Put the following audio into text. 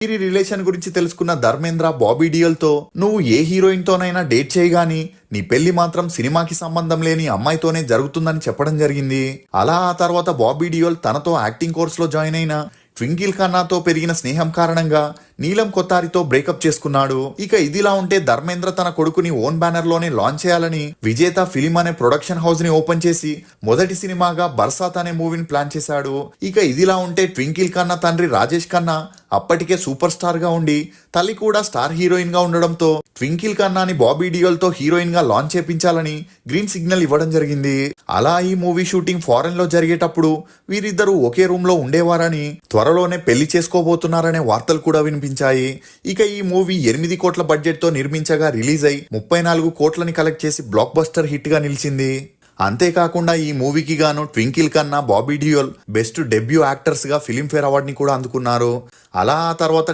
వీరి రిలేషన్ గురించి తెలుసుకున్న ధర్మేంద్ర బాబీ డియోల్ తో నువ్వు ఏ హీరోయిన్ తోనైనా డేట్ చేయగాని నీ పెళ్లి మాత్రం సినిమాకి సంబంధం లేని అమ్మాయితోనే జరుగుతుందని చెప్పడం జరిగింది. అలా ఆ తర్వాత బాబీ డియోల్ తనతో యాక్టింగ్ కోర్స్ లో జాయిన్ అయిన ట్వింకిల్ ఖన్నాతో పెరిగిన స్నేహం కారణంగా నీలం కొత్తారితో బ్రేకప్ చేసుకున్నాడు. ఇక ఇదిలా ఉంటే ధర్మేంద్ర తన కొడుకుని ఓన్ బ్యానర్ లోనే లాంచ్ చేయాలని విజేత ఫిలిం అనే ప్రొడక్షన్ హౌస్ ని ఓపెన్ చేసి మొదటి సినిమాగా బర్సాత్ అనే మూవీని ప్లాన్ చేశాడు. ఇక ఇదిలా ఉంటే ట్వింకిల్ ఖన్నా తండ్రి రాజేష్ ఖన్నా అప్పటికే సూపర్ స్టార్ గా ఉండి తల్లి కూడా స్టార్ హీరోయిన్ గా ఉండడంతో ట్వింకిల్ ఖన్నాని బాబీ డియోల్ తో హీరోయిన్ గా లాంచ్ చేపించాలని గ్రీన్ సిగ్నల్ ఇవ్వడం జరిగింది. అలా ఈ మూవీ షూటింగ్ ఫారెన్ లో జరిగేటప్పుడు వీరిద్దరూ ఒకే రూమ్ లో ఉండేవారని, త్వరలోనే పెళ్లి చేసుకోబోతున్నారనే వార్తలు కూడా వినిపించాయి. ఇక ఈ మూవీ 8 కోట్ల బడ్జెట్ తో నిర్మించగా రిలీజ్ అయి 34 కోట్లని కలెక్ట్ చేసి బ్లాక్ బస్టర్ హిట్ గా నిలిచింది. అంతేకాకుండా ఈ మూవీకి గాను twinkle Khanna, Bobby Deol best debut actors గా ఫిలింఫేర్ అవార్డుని కూడా అందుకున్నారు. అలా ఆ తర్వాత